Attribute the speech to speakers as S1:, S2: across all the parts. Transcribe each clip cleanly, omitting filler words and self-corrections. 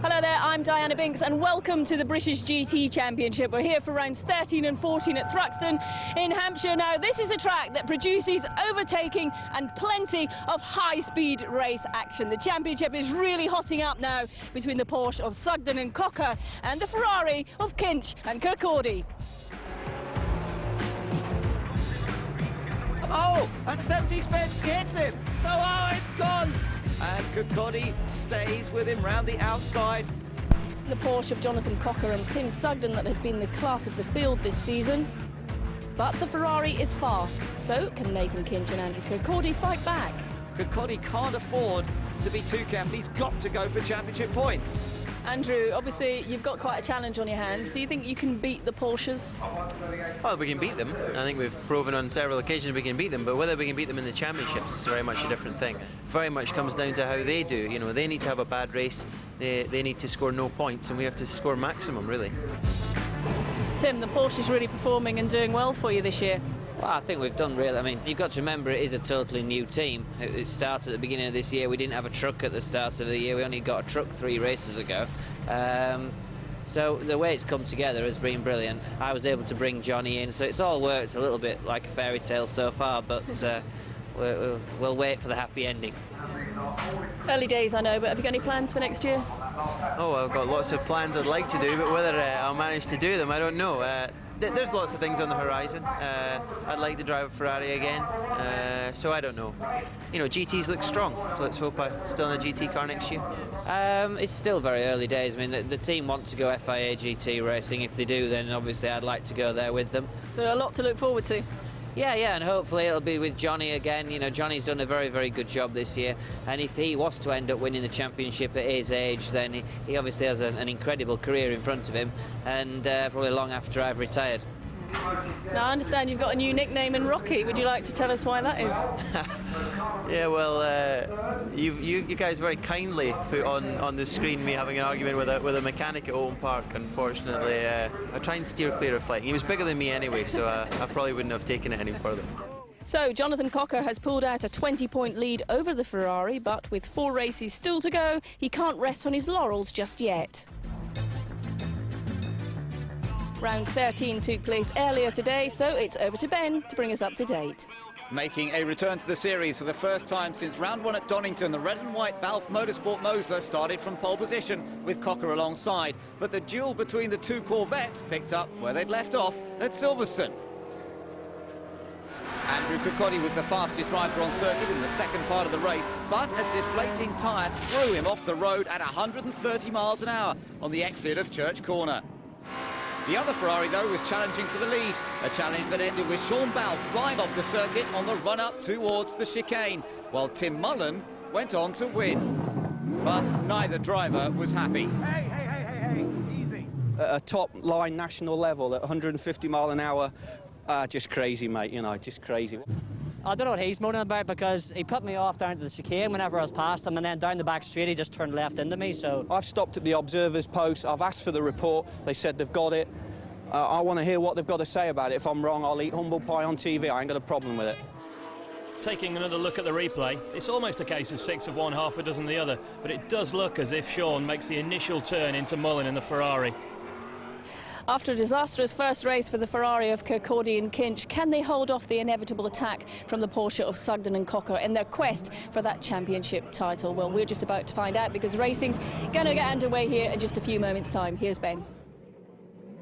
S1: Hello there, I'm Diana Binks and welcome to the British GT Championship. We're here for rounds 13 and 14 at Thruxton in Hampshire. Now, this is a track that produces overtaking and plenty of high-speed race action. The championship is really hotting up now between the Porsche of Sugden and Cocker and the Ferrari of Kinch and Kirkcaldy.
S2: Oh, and 70 Spence hits him. Oh, it's gone. And Kirkcaldy stays with him round the outside.
S1: The Porsche of Jonathan Cocker and Tim Sugden that has been the class of the field this season. But the Ferrari is fast, so can Nathan Kinch and Andrew Kirkcaldy fight back?
S2: Kirkcaldy can't afford to be too careful. He's got to go for championship points.
S1: Andrew, obviously you've got quite a challenge on your hands. Do you think you can beat the Porsches?
S3: Well, we can beat them. I think we've proven on several occasions we can beat them, but whether we can beat them in the championships is very much a different thing. Very much comes down to how they do. You know, they need to have a bad race, they need to score no points, and we have to score maximum, really.
S1: Tim, the Porsche is really performing and doing well for you this year.
S4: Well, I think we've done really. I mean, you've got to remember it is a totally new team. It started at the beginning of this year. We didn't have a truck at the start of the year. We only got a truck 3 races ago. So the way it's come together has been brilliant. I was able to bring Johnny in, so it's all worked a little bit like a fairy tale so far, but we'll wait for the happy ending.
S1: Early days, I know, but have you got any plans for next year?
S3: Oh, I've got lots of plans I'd like to do, but whether I'll manage to do them, I don't know. There's lots of things on the horizon. I'd like to drive a Ferrari again, so I don't know. You know, GTs look strong, so let's hope I'm still in a GT car next year.
S4: It's still very early days. I mean, the team want to go FIA GT racing. If they do, then obviously I'd like to go there with them.
S1: So a lot to look forward to.
S4: Yeah, and hopefully it'll be with Johnny again. You know, Johnny's done a very, very good job this year, and if he was to end up winning the championship at his age, then he obviously has an incredible career in front of him, and probably long after I've retired.
S1: Now, I understand you've got a new nickname in Rocky. Would you like to tell us why that is?
S3: Yeah, well, you guys very kindly put on the screen me having an argument with a mechanic at Owen Park. Unfortunately, I try and steer clear of fighting. He was bigger than me anyway, so I probably wouldn't have taken it any further.
S1: So, Jonathan Cocker has pulled out a 20-point lead over the Ferrari, but with 4 races still to go, he can't rest on his laurels just yet. Round 13 took place earlier today, so it's over to Ben to bring us up to date.
S5: Making a return to the series for the first time since round 1 at Donington, the red and white Balfe Motorsport Mosler started from pole position with Cocker alongside, but the duel between the 2 Corvettes picked up where they'd left off at Silverstone. Andrew Kirkcaldy was the fastest driver on circuit in the second part of the race, but a deflating tyre threw him off the road at 130 miles an hour on the exit of Church Corner. The other Ferrari, though, was challenging for the lead, a challenge that ended with Sean Balfe flying off the circuit on the run-up towards the chicane, while Tim Mullen went on to win. But neither driver was happy.
S6: Hey, easy. At a top-line national level at 150 mile an hour, just crazy, mate, you know, just crazy.
S7: I don't know what he's moaning about, because he put me off down to the chicane whenever I was past him, and then down the back straight he just turned left into me, so...
S6: I've stopped at the observer's post, I've asked for the report, they said they've got it. I want to hear what they've got to say about it. If I'm wrong, I'll eat humble pie on TV, I ain't got a problem with it.
S8: Taking another look at the replay, it's almost a case of 6 of one, half a dozen the other, but it does look as if Sean makes the initial turn into Mullen in the Ferrari.
S1: After a disastrous first race for the Ferrari of Kirkcaldy and Kinch, can they hold off the inevitable attack from the Porsche of Sugden and Cocker in their quest for that championship title? Well, we're just about to find out, because racing's going to get underway here in just a few moments' time. Here's Ben.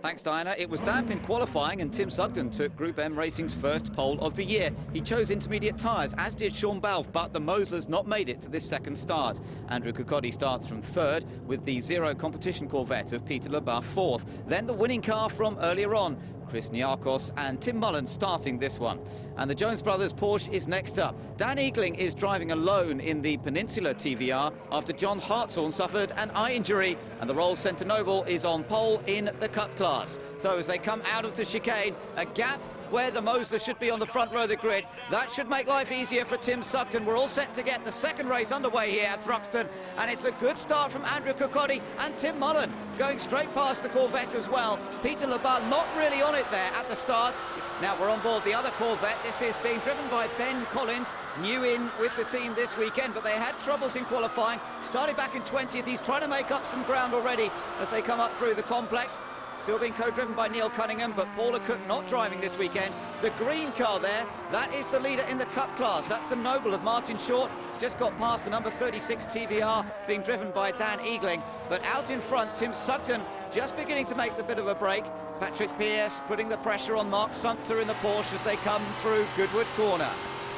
S5: Thanks, Diana. It was damp in qualifying, and Tim Sugden took Group M Racing's first pole of the year. He chose intermediate tyres, as did Sean Balfe, but the Moslers not made it to this second start. Andrew Kirkcaldy starts from 3rd with the zero competition Corvette of Peter Lebar 4th. Then the winning car from earlier on, Chris Niarchos and Tim Mullen starting this one. And the Jones Brothers Porsche is next up. Dan Eagling is driving alone in the Peninsula TVR after John Hartshorn suffered an eye injury, and the Rolls Centre Noble is on pole in the Cup class. So as they come out of the chicane, a gap where the Mosler should be on the front row of the grid. That should make life easier for Tim Sugden. We're all set to get the second race underway here at Thruxton, and it's a good start from Andrew Kokotti and Tim Mullen, going straight past the Corvette as well. Peter Labat not really on it there at the start. Now we're on board the other Corvette. This is being driven by Ben Collins, new in with the team this weekend, but they had troubles in qualifying. Started back in 20th. He's trying to make up some ground already as they come up through the complex. Still being co-driven by Neil Cunningham, but Paula Cook not driving this weekend. The green car there, that is the leader in the Cup class. That's the Noble of Martin Short. Just got past the number 36 TVR, being driven by Dan Eagling. But out in front, Tim Sugden just beginning to make the bit of a break. Patrick Pearce putting the pressure on Mark Sumter in the Porsche as they come through Goodwood Corner.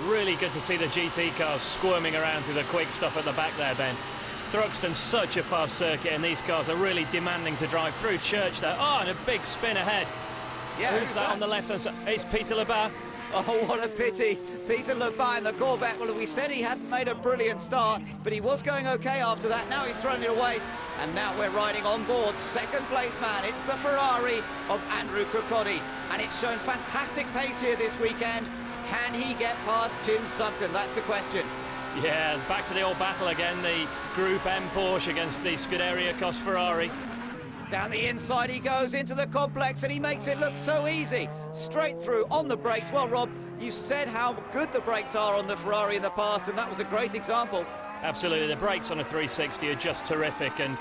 S8: Really good to see the GT cars squirming around through the quick stuff at the back there, Ben. Thruxton's such a fast circuit, and these cars are really demanding to drive through. Church there. Oh, and a big spin ahead.
S5: Yeah,
S8: who's that on the left-hand side? It's Peter Labat.
S5: Oh, what a pity. Peter Labat in the Corvette. Well, we said he hadn't made a brilliant start, but he was going okay after that. Now he's thrown it away, and now we're riding on board second place man. It's the Ferrari of Andrew Kokotti, and it's shown fantastic pace here this weekend. Can he get past Tim Sugden? That's the question.
S8: Yeah, back to the old battle again, the Group M Porsche against the Scuderia Cos Ferrari.
S5: Down the inside he goes into the complex, and he makes it look so easy. Straight through on the brakes. Well, Rob, you said how good the brakes are on the Ferrari in the past, and that was a great example.
S8: Absolutely, the brakes on a 360 are just terrific, and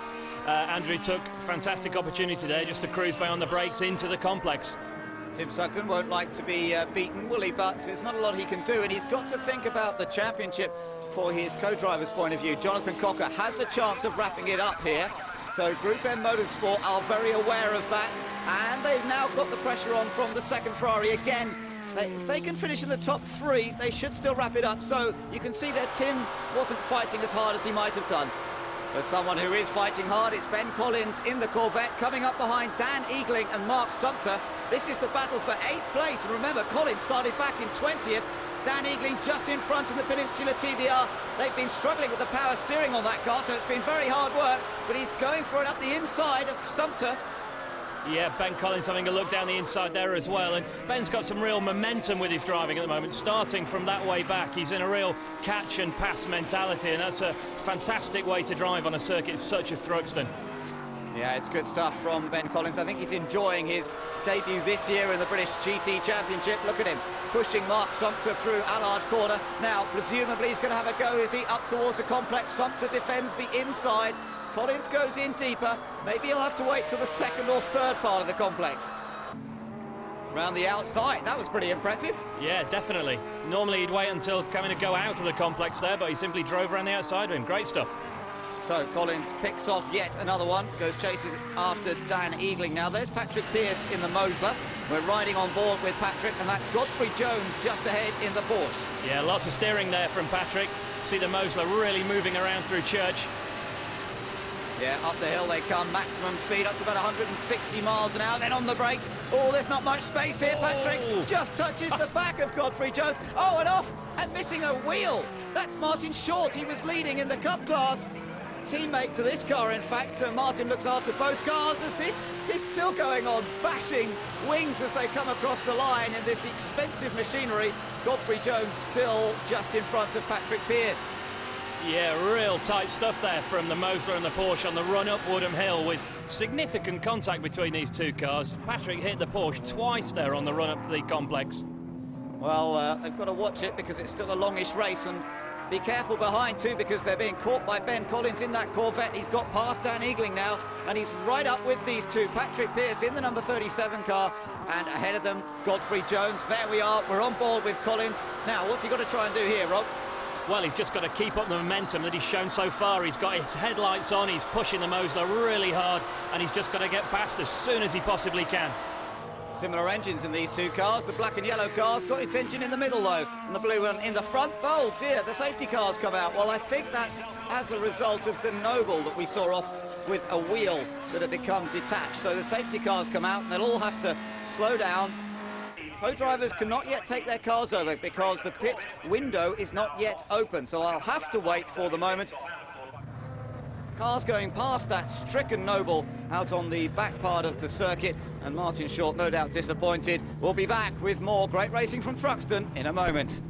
S8: Andrew took fantastic opportunity there just to cruise by on the brakes into the complex.
S5: Tim Sugden won't like to be beaten, will he? But there's not a lot he can do, and he's got to think about the championship for his co-driver's point of view. Jonathan Cocker has a chance of wrapping it up here. So Group M Motorsport are very aware of that, and they've now got the pressure on from the second Ferrari again. If they can finish in the top three, they should still wrap it up. So you can see that Tim wasn't fighting as hard as he might have done. But someone who is fighting hard, it's Ben Collins in the Corvette, coming up behind Dan Eagling and Mark Sumter. This is the battle for 8th place, and remember, Collins started back in 20th. Dan Eagling just in front in the Peninsula TVR. They've been struggling with the power steering on that car, so it's been very hard work, but he's going for it up the inside of Sumter.
S8: Yeah, Ben Collins having a look down the inside there as well, and Ben's got some real momentum with his driving at the moment, starting from that way back. He's in a real catch and pass mentality, and that's a fantastic way to drive on a circuit such as Thruxton.
S5: Yeah, it's good stuff from Ben Collins. I think he's enjoying his debut this year in the British GT Championship. Look at him pushing Mark Sumter through Allard Corner. Now, presumably he's going to have a go, is he, up towards the complex. Sumter defends the inside. Collins goes in deeper. Maybe he'll have to wait till the second or third part of the complex. Round the outside, that was pretty impressive.
S8: Yeah, definitely. Normally he'd wait until coming to go out of the complex there, but he simply drove around the outside of him. Great stuff.
S5: So Collins picks off yet another one, chases after Dan Eagling. Now there's Patrick Pearce in the Mosler. We're riding on board with Patrick, and that's Godfrey Jones just ahead in the Porsche.
S8: Yeah, lots of steering there from Patrick. See the Mosler really moving around through Church.
S5: Yeah, up the hill they come, maximum speed up to about 160 miles an hour, then on the brakes. Oh, there's not much space here, Patrick. Just touches the back of Godfrey Jones. Oh, and off, and missing a wheel. That's Martin Short. He was leading in the Cup class. Teammate to this car, in fact. Martin looks after both cars as this is still going on, bashing wings as they come across the line in this expensive machinery. Godfrey Jones still just in front of Patrick Pearce.
S8: Yeah, real tight stuff there from the Mosler and the Porsche on the run up Woodham Hill, with significant contact between these two cars. Patrick hit the Porsche twice there on the run up to the complex.
S5: Well, they've got to watch it because it's still a longish race, and be careful behind too, because they're being caught by Ben Collins in that Corvette. He's got past Dan Eagling now, and he's right up with these two. Patrick Pearce in the number 37 car, and ahead of them, Godfrey Jones. There we are, we're on board with Collins. Now, what's he got to try and do here, Rob?
S8: Well, he's just got to keep up the momentum that he's shown so far. He's got his headlights on, he's pushing the Mosler really hard, and he's just got to get past as soon as he possibly can.
S5: Similar engines in these two cars. The black and yellow car's got its engine in the middle, though, and the blue one in the front. Oh, dear, the safety cars come out. Well, I think that's as a result of the Noble that we saw off with a wheel that had become detached. So the safety cars come out, and they'll all have to slow down. Co-drivers cannot yet take their cars over because the pit window is not yet open, so I'll have to wait for the moment. Cars going past that stricken Noble out on the back part of the circuit, and Martin Short, no doubt disappointed. We'll be back with more great racing from Thruxton in a moment.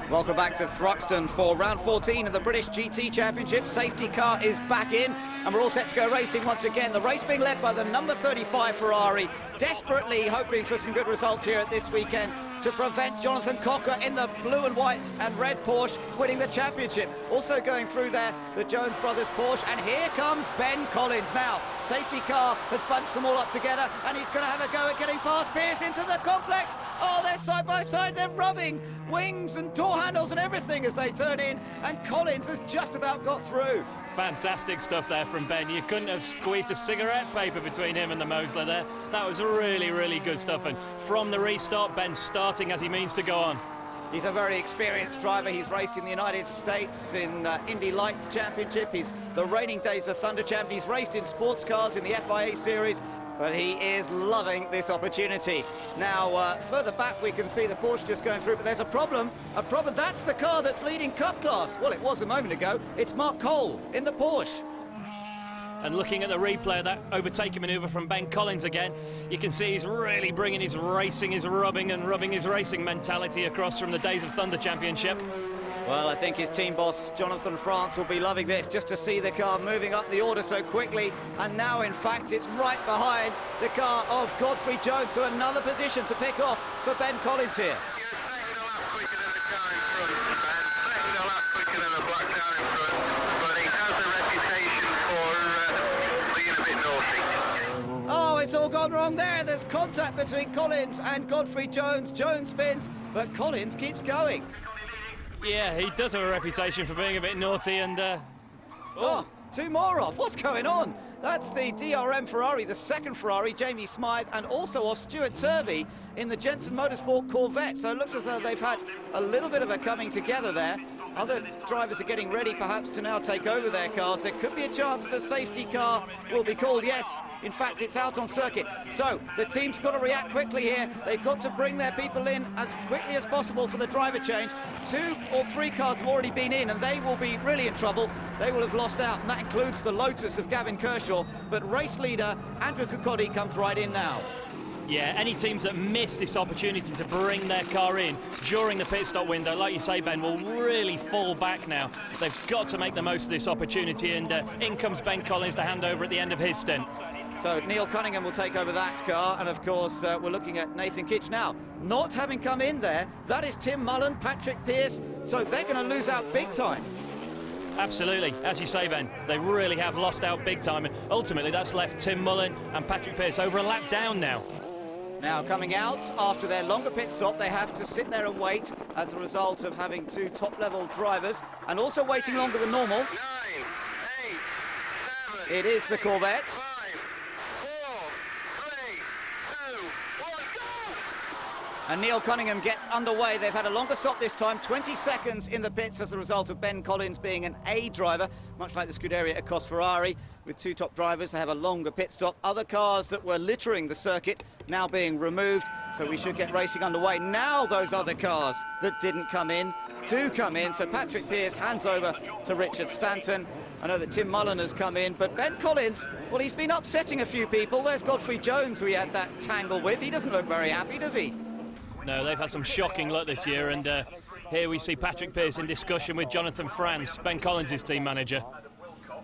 S5: Welcome back to Thruxton for round 14 of the British GT Championship. Safety car is back in, and we're all set to go racing once again. The race being led by the number 35 Ferrari, desperately hoping for some good results here at this weekend to prevent Jonathan Cocker in the blue and white and red Porsche winning the championship. Also going through there, the Jones brothers Porsche, and here comes Ben Collins. Now, safety car has bunched them all up together, and he's going to have a go at getting past Pierce into the complex. Oh, they're side by side, they're rubbing wings and door handles and everything as they turn in, and Collins has just about got through.
S8: Fantastic stuff there from Ben. You couldn't have squeezed a cigarette paper between him and the Mosler there. That was really, really good stuff. And from the restart, Ben's starting as he means to go on.
S5: He's a very experienced driver. He's raced in the United States in Indy Lights Championship. He's the reigning Days of Thunder champion. He's raced in sports cars in the FIA series, but he is loving this opportunity. Now, further back we can see the Porsche just going through, but there's a problem. That's the car that's leading Cup class. Well, it was a moment ago. It's Mark Cole in the Porsche.
S8: And looking at the replay of that overtaking manoeuvre from Ben Collins again, you can see he's really bringing his racing, his rubbing his racing mentality across from the Days of Thunder Championship.
S5: Well, I think his team boss, Jonathan France, will be loving this, just to see the car moving up the order so quickly. And now, in fact, it's right behind the car of Godfrey Jones, so another position to pick off for Ben Collins here. Oh, it's all gone wrong there. There's contact between Collins and Godfrey Jones. Jones spins, but Collins keeps going.
S8: Yeah, he does have a reputation for being a bit naughty, and
S5: Oh, two more off. What's going on? That's the DRM Ferrari, the second Ferrari, Jamie Smythe, and also off Stuart Turvey in the Jensen Motorsport Corvette. So it looks as though they've had a little bit of a coming together there. Other drivers are getting ready perhaps to now take over their cars. There could be a chance the safety car will be called. Yes, in fact, it's out on circuit. So the team's got to react quickly here. They've got to bring their people in as quickly as possible for the driver change. 2 or 3 cars have already been in, and they will be really in trouble. They will have lost out, and that includes the Lotus of Gavin Kershaw. But race leader Andrew Cocotti comes right in now.
S8: yeah, any teams that miss this opportunity to bring their car in during the pit stop window, like you say, Ben, will really fall back now. They've got to make the most of this opportunity, and in comes Ben Collins to hand over at the end of his stint.
S5: So Neil Cunningham will take over that car, and of course we're looking at Nathan Kitch now. Not having come in there, that is Tim Mullen, Patrick Pierce, so they're going to lose out big time.
S8: Absolutely, as you say, Ben, they really have lost out big time, and ultimately that's left Tim Mullen and Patrick Pierce over a lap down now.
S5: Now coming out after their longer pit stop, they have to sit there and wait as a result of having 2 top-level drivers and also waiting longer than normal. 9, 8, 7, it is the Corvette.
S9: 5, 4, 3, 2, 1, go!
S5: And Neil Cunningham gets underway. They've had a longer stop this time, 20 seconds in the pits as a result of Ben Collins being an A driver, much like the Scuderia Ecos Ferrari. With 2 top drivers, they have a longer pit stop. Other cars that were littering the circuit now being removed, so we should get racing underway. Now those other cars that didn't come in do come in, so Patrick Pierce hands over to Richard Stanton. I know that Tim Mullen has come in, but Ben Collins, well, he's been upsetting a few people. There's Godfrey Jones, who he had that tangle with. He doesn't look very happy, does he?
S8: No, they've had some shocking luck this year, and here we see Patrick Pierce in discussion with Jonathan France, Ben Collins' team manager.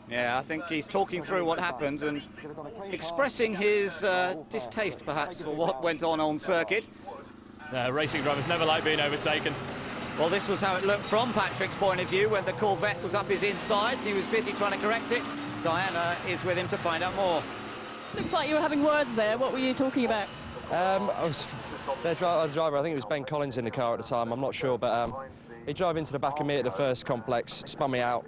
S5: Yeah, I think he's talking through what happened and expressing his distaste, perhaps, for what went on circuit.
S8: Racing drivers never like being overtaken.
S5: Well, this was how it looked from Patrick's point of view when the Corvette was up his inside. He was busy trying to correct it. Diana is with him to find out more.
S1: Looks like you were having words there. What were you talking about?
S10: I was their driver, I think it was Ben Collins in the car at the time, I'm not sure, but he drove into the back of me at the first complex, spun me out.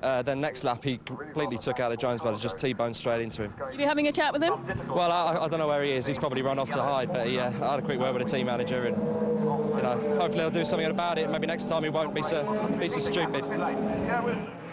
S10: Then next lap he completely took out the Jones brother, just T-boned straight into him.
S1: You be having a chat with him?
S10: Well, I don't know where he is. He's probably run off to hide, but I had a quick word with the team manager, and hopefully he'll do something about it. Maybe next time he won't be so stupid.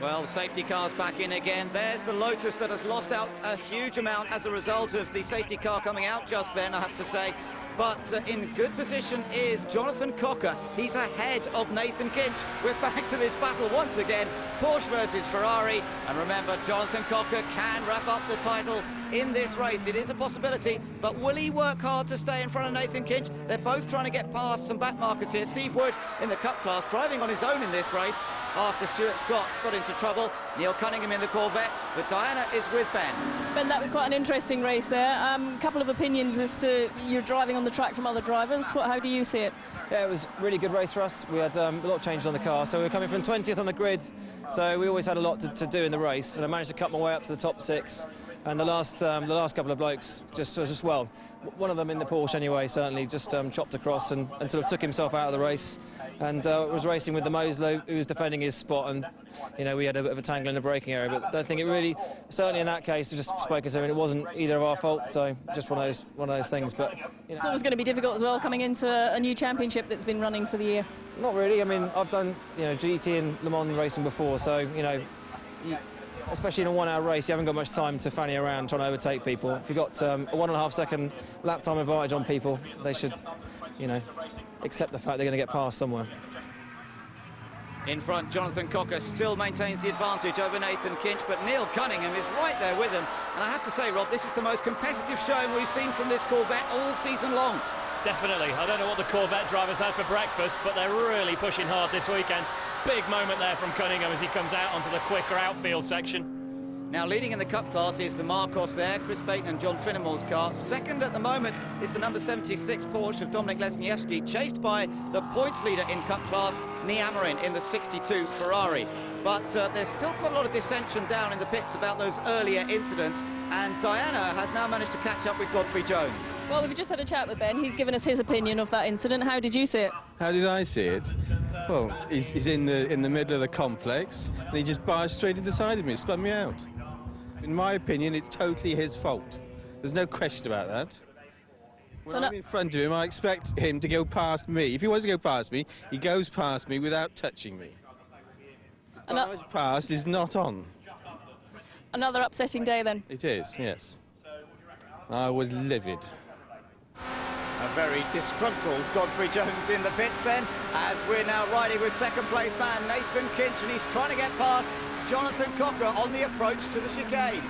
S5: Well, the safety car's back in again. There's the Lotus that has lost out a huge amount as a result of the safety car coming out just then, I have to say. but in good position is Jonathan Cocker. He's ahead of Nathan Kinch. We're back to this battle once again, Porsche versus Ferrari, and remember, Jonathan Cocker can wrap up the title in this race. It is a possibility, but will he work hard to stay in front of Nathan Kinch? They're both trying to get past some back markers here. Steve Wood in the Cup class, driving on his own in this race after Stuart Scott got into trouble. Neil Cunningham in the Corvette, but Diana is with Ben.
S1: Ben, that was quite an interesting race there. Couple of opinions as to your driving on the track from other drivers. How do you see it?
S11: Yeah, it was a really good race for us. We had a lot of changes on the car, so we were coming from 20th on the grid, so we always had a lot to do in the race, and I managed to cut my way up to the top 6. And the last couple of blokes well, one of them in the Porsche anyway, certainly just chopped across and sort of took himself out of the race, and was racing with the Mosler, who was defending his spot, and we had a bit of a tangle in the braking area. But I don't think it really, certainly in that case, we just spoken to him, and it wasn't either of our fault. So just one of those things. But
S1: it's always going to be difficult as well coming into a new championship that's been running for the year.
S11: Not really. I mean, I've done GT and Le Mans racing before, so especially in a 1 hour race, you haven't got much time to fanny around trying to overtake people. If you've got a 1.5 second lap time advantage on people, they should, accept the fact they're going to get past somewhere.
S5: In front, Jonathan Cocker still maintains the advantage over Nathan Kinch, but Neil Cunningham is right there with him. And I have to say, Rob, this is the most competitive showing we've seen from this Corvette all season long.
S8: Definitely. I don't know what the Corvette drivers had for breakfast, but they're really pushing hard this weekend. Big moment there from Cunningham as he comes out onto the quicker outfield section.
S5: Now, leading in the Cup class is the Marcos there, Chris Payton and John Finnemore's car. Second at the moment is the number 76 Porsche of Dominic Lesniewski, chased by the points leader in Cup class, Niamarin, in the 62 Ferrari. But there's still quite a lot of dissension down in the pits about those earlier incidents, and Diana has now managed to catch up with Godfrey Jones.
S1: Well, we've just had a chat with Ben. He's given us his opinion of that incident. How did you see it?
S12: How did I see it? Well, he's in the middle of the complex, and he just barged straight into the side of me, spun me out. In my opinion, it's totally his fault. There's no question about that. When I'm in front of him, I expect him to go past me. If he wants to go past me, he goes past me without touching me. The barge past is not on.
S1: Another upsetting day, then?
S12: It is, yes. I was livid.
S5: A very disgruntled Godfrey Jones in the pits then, as we're now riding with second place man Nathan Kinch, and he's trying to get past Jonathan Cocker on the approach to the chicane.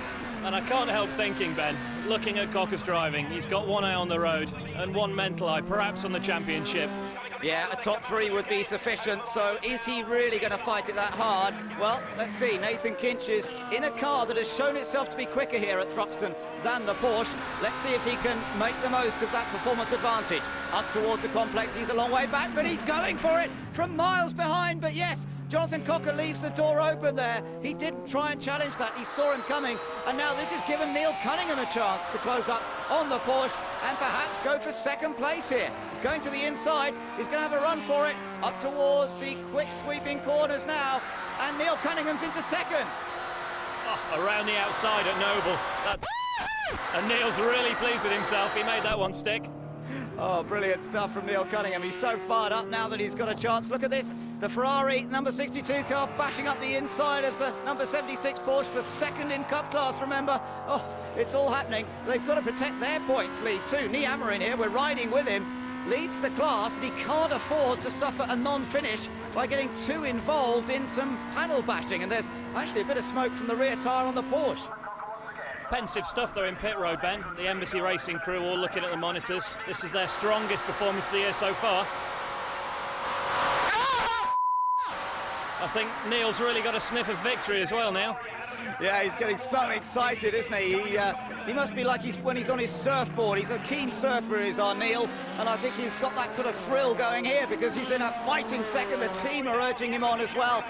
S8: And I can't help thinking, Ben, looking at Cocker's driving, he's got one eye on the road and one mental eye, perhaps on the championship.
S5: Yeah, a top 3 would be sufficient, so is he really going to fight it that hard? Well, let's see. Nathan Kinch is in a car that has shown itself to be quicker here at Thruxton than the Porsche. Let's see if he can make the most of that performance advantage. Up towards the complex, he's a long way back, but he's going for it from miles behind. But yes, Jonathan Cocker leaves the door open there. He didn't try and challenge that. He saw him coming, and now this has given Neil Cunningham a chance to close up on the Porsche and perhaps go for second place here. He's going to the inside. He's going to have a run for it up towards the quick sweeping corners now, and Neil Cunningham's into second.
S8: Oh, around the outside at Noble. And Neil's really pleased with himself. He made that one stick.
S5: Oh, brilliant stuff from Neil Cunningham. He's so fired up now that he's got a chance. Look at this. The Ferrari number 62 car bashing up the inside of the number 76 Porsche for second in Cup class, remember. Oh, it's all happening. They've got to protect their points lead too. Niamarin here, we're riding with him, leads the class, and he can't afford to suffer a non-finish by getting too involved in some panel bashing. And there's actually a bit of smoke from the rear tyre on the Porsche.
S8: Pensive stuff though in pit road, Ben. The Embassy Racing crew all looking at the monitors. This is their strongest performance of the year so far. I think Neil's really got a sniff of victory as well now.
S5: Yeah, he's getting so excited, isn't he? He must be like when he's on his surfboard. He's a keen surfer, is our Neil, and I think he's got that sort of thrill going here because he's in a fighting second. The team are urging him on as well.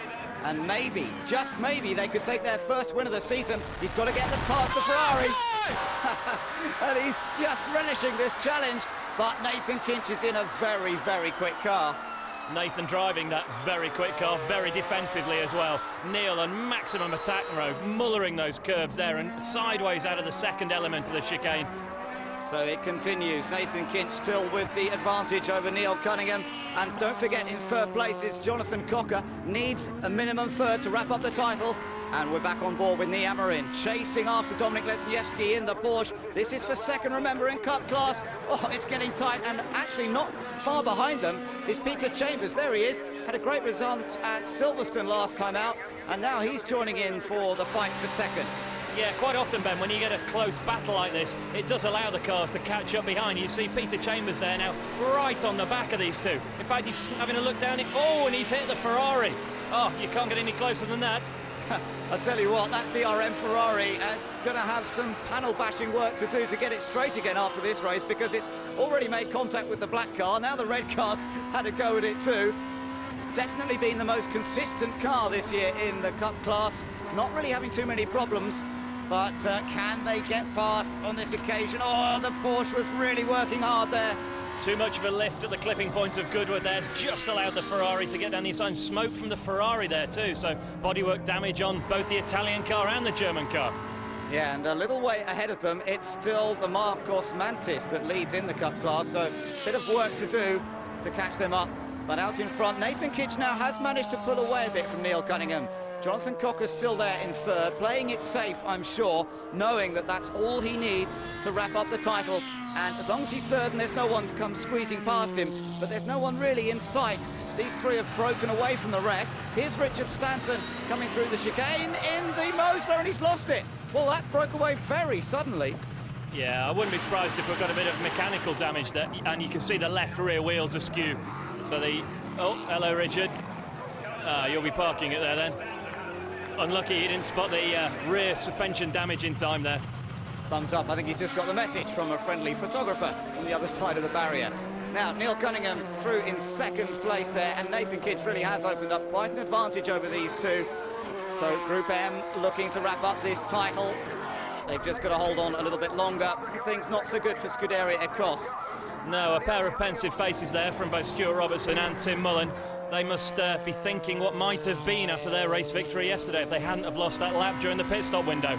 S5: And maybe, just maybe, they could take their first win of the season. He's got to get them past the Ferrari. And he's just relishing this challenge. But Nathan Kinch is in a very, very quick car.
S8: Nathan driving that very quick car, very defensively as well. Neil on maximum attack mode, mullering those curbs there and sideways out of the second element of the chicane.
S5: So it continues. Nathan Kinch still with the advantage over Neil Cunningham. And don't forget, in third place is Jonathan Cocker. Needs a minimum third to wrap up the title. And we're back on board with Nia Marin, chasing after Dominik Lesniewski in the Porsche. This is for second, remember, in Cup class. Oh, it's getting tight, and actually not far behind them is Peter Chambers. There he is. Had a great result at Silverstone last time out, and now he's joining in for the fight for second.
S8: Yeah, quite often, Ben, when you get a close battle like this, it does allow the cars to catch up behind. You see Peter Chambers there now, right on the back of these two. In fact, he's having a look down it. Oh, and he's hit the Ferrari. Oh, you can't get any closer than that.
S5: I'll tell you what, that DRM Ferrari is going to have some panel bashing work to do to get it straight again after this race, because it's already made contact with the black car. Now the red car's had a go at it too. It's definitely been the most consistent car this year in the Cup class. Not really having too many problems, but can they get past on this occasion? Oh, the Porsche was really working hard there.
S8: Too much of a lift at the clipping point of Goodwood there. It's just allowed the Ferrari to get down the inside. Smoke from the Ferrari there too, so bodywork damage on both the Italian car and the German car.
S5: Yeah, and a little way ahead of them, it's still the Marcos Mantis that leads in the Cup class, so a bit of work to do to catch them up. But out in front, Nathan Kinch now has managed to pull away a bit from Neil Cunningham. Jonathan Cocker's still there in third, playing it safe, I'm sure, knowing that that's all he needs to wrap up the title. And as long as he's third and there's no one comes squeezing past him, but there's no one really in sight, these three have broken away from the rest. Here's Richard Stanton coming through the chicane in the Mosler, and he's lost it. Well, that broke away very suddenly.
S8: Yeah, I wouldn't be surprised if we've got a bit of mechanical damage there, and you can see the left rear wheels askew. So the... Oh, hello, Richard. You'll be parking it there then. Unlucky he didn't spot the rear suspension damage in time there.
S5: Thumbs up. I think he's just got the message from a friendly photographer on the other side of the barrier. Now, Neil Cunningham through in second place there, and Nathan Kinch really has opened up quite an advantage over these two. So Group M looking to wrap up this title. They've just got to hold on a little bit longer. Things not so good for Scuderia Ecos.
S8: No, a pair of pensive faces there from both Stuart Robertson and Tim Mullen. They must be thinking what might have been after their race victory yesterday if they hadn't have lost that lap during the pit stop window.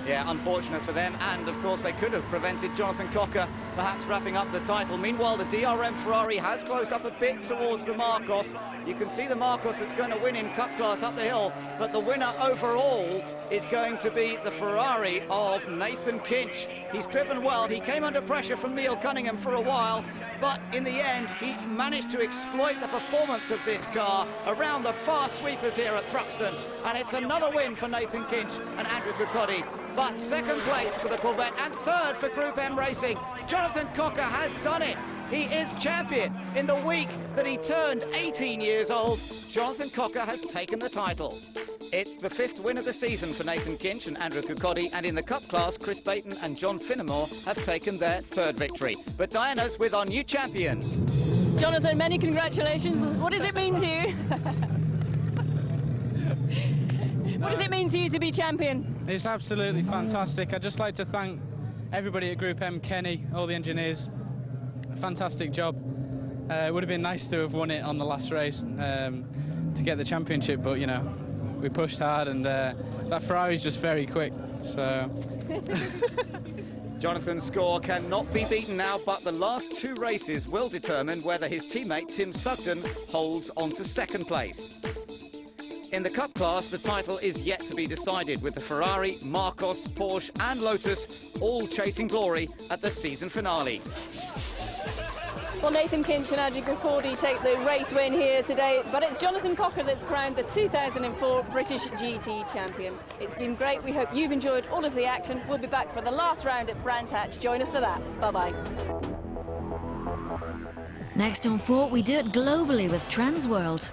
S5: Yeah, unfortunate for them, and of course they could have prevented Jonathan Cocker perhaps wrapping up the title. Meanwhile, the DRM Ferrari has closed up a bit towards the Marcos. You can see the Marcos that's going to win in Cup class up the hill, but the winner overall is going to be the Ferrari of Nathan Kinch. He's driven well. He came under pressure from Neil Cunningham for a while, but in the end he managed to exploit the performance of this car around the fast sweepers here at Thruxton, and it's another win for Nathan Kinch and Andrew Cocotti. But second place for the Corvette and third for Group M Racing. Jonathan Cocker has done it. He is champion. In the week that he turned 18 years old, Jonathan Cocker has taken the title. It's the fifth win of the season for Nathan Kinch and Andrew Cocotti, and in the Cup class, Chris Baton and John Finnemore have taken their third victory. But Diana's with our new champion.
S1: Jonathan, many congratulations. What does it mean to you? What does it mean to you to be champion?
S13: It's absolutely fantastic. I'd just like to thank everybody at Group M, Kenny, all the engineers. Fantastic job. It would have been nice to have won it on the last race to get the championship, but you know, we pushed hard, and that Ferrari's just very quick, so...
S5: Jonathan's score cannot be beaten now, but the last two races will determine whether his teammate Tim Sugden holds on to second place. In the Cup class, the title is yet to be decided, with the Ferrari, Marcos, Porsche and Lotus all chasing glory at the season finale.
S1: Well, Nathan Kinch and Andrew Cocotti take the race win here today, but it's Jonathan Cocker that's crowned the 2004 British GT champion. It's been great. We hope you've enjoyed all of the action. We'll be back for the last round at Brands Hatch. Join us for that. Bye-bye.
S14: Next on 4, we do it globally with Transworld.